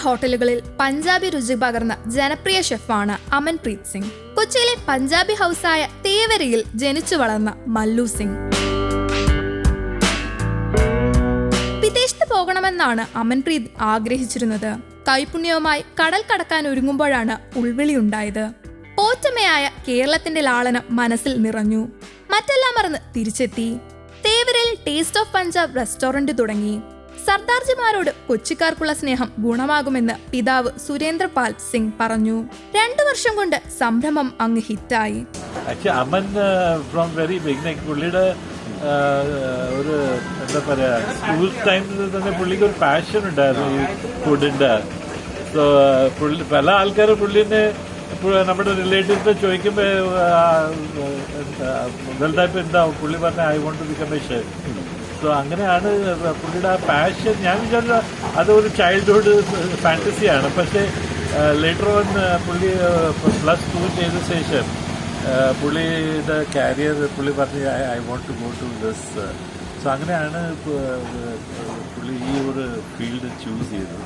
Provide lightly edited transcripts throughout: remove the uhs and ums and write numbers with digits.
ഹോട്ടലുകളിൽ പഞ്ചാബി രുചി പകർന്ന ജനപ്രിയ ഷെഫാണ് അമൻപ്രീത് സിംഗ്. കൊച്ചിയിലെ പഞ്ചാബി ഹൗസായ തേവരയിൽ ജനിച്ചു വളർന്ന മല്ലു സിംഗ്. വിദേശത്ത് പോകണമെന്നാണ് അമൻപ്രീത് ആഗ്രഹിച്ചിരുന്നത്. കൈപുണ്യവുമായി കടൽ കടക്കാൻ ഒരുങ്ങുമ്പോഴാണ് ഉൾവിളിയുണ്ടായത്. പോറ്റമ്മയായ കേരളത്തിന്റെ ലാളനം മനസ്സിൽ നിറഞ്ഞു. മറ്റെല്ലാം മറന്ന് തിരിച്ചെത്തി. തേവരയിൽ ടേസ്റ്റ് ഓഫ് പഞ്ചാബ് റെസ്റ്റോറന്റ് തുടങ്ങി. സർദാർജിമാരോട് കൊച്ചിക്കാർക്കുള്ള സ്നേഹം ഗുണമാകുമെന്ന് പിതാവ് സുരേന്ദ്രപാൽ സിംഗ് പറഞ്ഞു. 2 വർഷം കൊണ്ട് സംരംഭം അങ്ങ് ഹിറ്റായി. അമൻ ഫ്രോം വെരി ബിഗിനിങ് പുള്ളിയുടെ ഒരു എന്താ പറയാ സ്കൂൾ ടൈമിൽ തന്നെ പുള്ളിക്ക് ഒരു പാഷൻ ഉണ്ടായിരുന്നു ഈ ഫുഡിന്റെ. സോ പുള്ളി പല ആൾക്കാരും പുള്ളിനെ നമ്മുടെ റിലേറ്റീവ്സിനെ ചോദിക്കുമ്പോൾ വലുതായിട്ട് എന്താവും പുള്ളി പറഞ്ഞ I want to become a chef. So അങ്ങനെയാണ് പുള്ളിയുടെ ആ പാഷൻ. ഞാൻ വിചാരിച്ച അതൊരു ചൈൽഡ്ഹുഡ് ഫാൻറ്റസിയാണ്. പക്ഷേ ലേറ്റർ ഓൺ പുള്ളി +2 ചെയ്ത ശേഷം പുള്ളിയുടെ കാരിയർ പുള്ളി പറഞ്ഞ് I want to go to this. So അങ്ങനെയാണ് പുള്ളി ഈ ഒരു ഫീൽഡ് ചൂസ് ചെയ്തത്.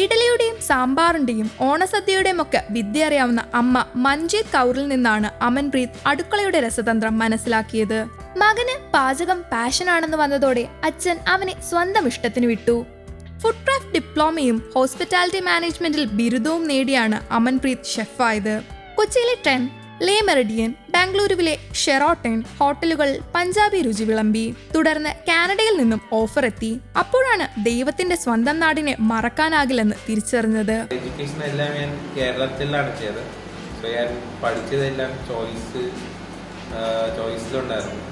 ഇഡലിയുടെയും സാമ്പാറിന്റെയും ഓണസദ്യയുടെയും ഒക്കെ വിദ്യ അറിയാവുന്ന അമ്മ മഞ്ജീത് കൗറിൽ നിന്നാണ് അമൻപ്രീത് അടുക്കളയുടെ രസതന്ത്രം മനസ്സിലാക്കിയത്. മകന് പാചകം പാഷനാണെന്ന് വന്നതോടെ അച്ഛൻ അവനെ സ്വന്തം ഇഷ്ടത്തിന് വിട്ടു. ഫുഡ് ക്രാഫ്റ്റ് ഡിപ്ലോമയും ഹോസ്പിറ്റാലിറ്റി മാനേജ്മെന്റിൽ ബിരുദവും നേടിയാണ് അമൻപ്രീത് ഷെഫായത്. കൊച്ചിയിലെ ട്രെൻ, ലേ മെറിഡിയൻ, ബാംഗ്ലൂരുവിലെ ഷെറോട്ടൺ ഹോട്ടലുകൾ പഞ്ചാബി രുചി വിളമ്പി. തുടർന്ന് കാനഡയിൽ നിന്നും ഓഫർ എത്തി. അപ്പോഴാണ് ദൈവത്തിന്റെ സ്വന്തം നാടിനെ മറക്കാനാകില്ലെന്ന് തിരിച്ചറിഞ്ഞത്. എഡ്യൂക്കേഷൻ എല്ലാം ഞാൻ കേരളത്തിലാണ് ചെയ്തത്. സോ ഞാൻ പഠിച്ചതെല്ലാം ചോയ്സിലുണ്ടായിരുന്നു.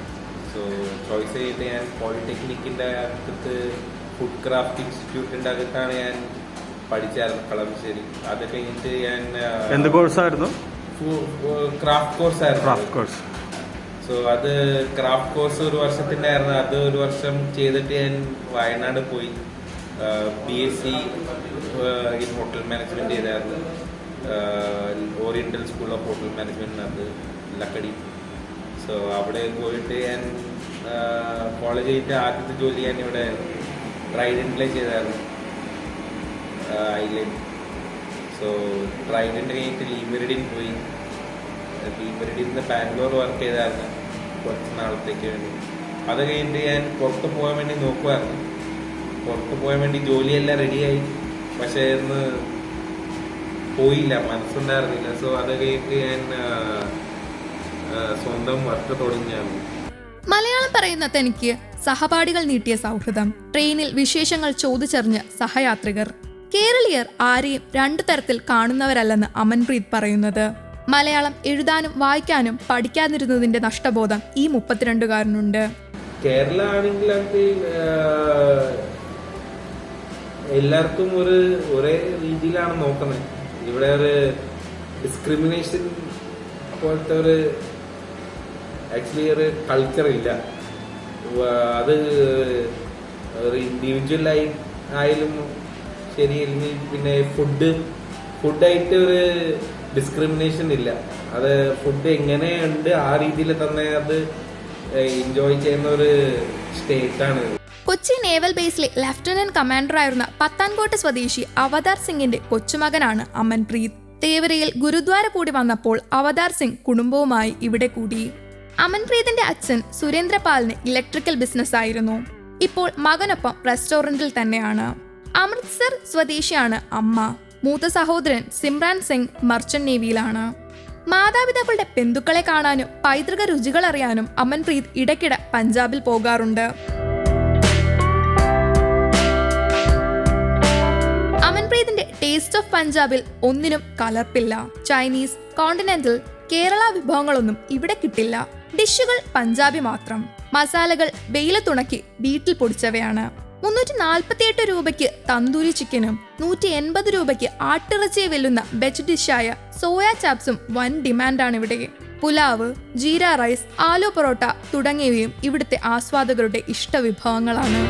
സോ ചോയ്സ് ചെയ്തിട്ട് ഞാൻ പോളിടെക്നിക്കിന്റെ അകത്ത് ഫുഡ് ക്രാഫ്റ്റ് ഇൻസ്റ്റിറ്റ്യൂട്ടിന്റെ അകത്താണ് ഞാൻ പഠിച്ചായിരുന്നു, കളമശ്ശേരി. അത് കഴിഞ്ഞിട്ട് ഞാൻ എന്ത് കോഴ്സായിരുന്നു? ക്രാഫ്റ്റ് കോഴ്സ് ആയിരുന്നു. സോ അത് ക്രാഫ്റ്റ് കോഴ്സ് 1 വർഷത്തിന്റെ ആയിരുന്നു. അത് 1 വർഷം ചെയ്തിട്ട് ഞാൻ വയനാട് പോയി BSc ഇൻ ഹോട്ടൽ മാനേജ്മെന്റ് ചെയ്തായിരുന്നു. Oriental school of hotel management, അത് ലക്കടി. സോ അവിടെ പോയിട്ട് ഞാൻ കോളേജ് ചെയ്തിട്ട് ആദ്യത്തെ ജോലി ഞാൻ ഇവിടെ ട്രൈഡന്റിലെ ചെയ്തായിരുന്നു, ഐലൻഡ്. സോ ട്രൈഡന്റ് കഴിഞ്ഞിട്ട് ലീമെറിഡിൻ പോയി. ലീമെറിഡിൽ നിന്ന് ബാംഗ്ലൂർ വർക്ക് ചെയ്തായിരുന്നു കുറച്ച് നാളത്തേക്ക് വേണ്ടി. അത് കഴിഞ്ഞിട്ട് ഞാൻ പുറത്ത് പോകാൻ വേണ്ടി നോക്കുമായിരുന്നു. പുറത്ത് പോകാൻ വേണ്ടി ജോലിയെല്ലാം റെഡിയായി, പക്ഷേ ഇന്ന് പോയില്ല, മനസ്സുണ്ടായിരുന്നില്ല. സോ അത് കഴിഞ്ഞിട്ട് ഞാൻ സ്വന്തം വർക്ക് തുടങ്ങിയാണ്. മലയാളം പറയുന്ന തനിക്ക് സഹപാഠികൾ നീട്ടിയ സൗഹൃദം, ട്രെയിനിൽ വിശേഷങ്ങൾ ചോദിച്ചറിഞ്ഞ് സഹയാത്രികർ. കേരളീയർ ആരെയും 2 തരത്തിൽ കാണുന്നവരല്ലെന്ന് അമൻപ്രീത് പറയുന്നത്. മലയാളം എഴുതാനും വായിക്കാനും പഠിക്കാതിരുന്നതിന്റെ നഷ്ടബോധം ഈ 32-കാരനുണ്ട്. കേരള ആണെങ്കിൽ എല്ലാവർക്കും ഒരേ രീതിയിലാണ് നോക്കുന്നത്. ഇവിടെ ഒരു ഡിസ്ക്രിമിനേഷൻ പോലത്തെ ആക്ച്വലി ഒരു കൾച്ചർ ഇല്ല. അത് ഇൻഡിവിജ്വലായി ആയാലും ശരി, അല്ലെങ്കിൽ പിന്നെ ഫുഡായിട്ട് ഒരു ഡിസ്ക്രിമിനേഷൻ ഇല്ല. അത് ഫുഡ് എങ്ങനെയുണ്ട് ആ രീതിയിൽ തന്നെ അത് എൻജോയ് ചെയ്യുന്ന ഒരു സ്റ്റേറ്റാണ്. കൊച്ചി നേവൽ ബേസിലെ ലഫ്റ്റനന്റ് കമാൻഡറായിരുന്ന പത്താൻകോട്ട് സ്വദേശി അവതാർ സിംഗിന്റെ കൊച്ചുമകനാണ് അമൻപ്രീത്. തേവരയിൽ ഗുരുദ്വാര കൂടി വന്നപ്പോൾ അവതാർ സിംഗ് കുടുംബവുമായി ഇവിടെ കൂടി. അമൻപ്രീതിന്റെ അച്ഛൻ സുരേന്ദ്രപാലിന് ഇലക്ട്രിക്കൽ ബിസിനസ് ആയിരുന്നു. ഇപ്പോൾ മകനൊപ്പം റെസ്റ്റോറന്റിൽ തന്നെയാണ്. അമൃത്സർ സ്വദേശിയാണ് അമ്മ. മൂത്ത സഹോദരൻ സിമ്രാൻ സിംഗ് മർച്ചന്റ് നേവിയിലാണ്. മാതാപിതാക്കളുടെ ബന്ധുക്കളെ കാണാനും പൈതൃക രുചികൾ അറിയാനും അമൻപ്രീത് ഇടയ്ക്കിടെ പഞ്ചാബിൽ പോകാറുണ്ട്. അമൻപ്രീതിന്റെ ടേസ്റ്റ് ഓഫ് പഞ്ചാബിൽ ഒന്നിനും കലർപ്പില്ല. ചൈനീസ്, കോണ്ടിനെന്റൽ, കേരള വിഭവങ്ങളൊന്നും ഇവിടെ കിട്ടില്ല. ഡിഷുകൾ പഞ്ചാബി മാത്രം. മസാലകൾ വെയിലത്തുണക്കി വീട്ടിൽ പൊടിച്ചവയാണ്. 348 രൂപയ്ക്ക് തന്തൂരി ചിക്കനും 180 രൂപയ്ക്ക് ആട്ടിറച്ചിയെ വെല്ലുന്ന വെജ് ഡിഷായ സോയ ചാപ്സും വൻ ഡിമാൻഡാണ് ഇവിടെ. പുലാവ്, ജീര റൈസ്, ആലു പൊറോട്ട തുടങ്ങിയവയും ഇവിടുത്തെ ആസ്വാദകരുടെ ഇഷ്ടവിഭവങ്ങളാണ്.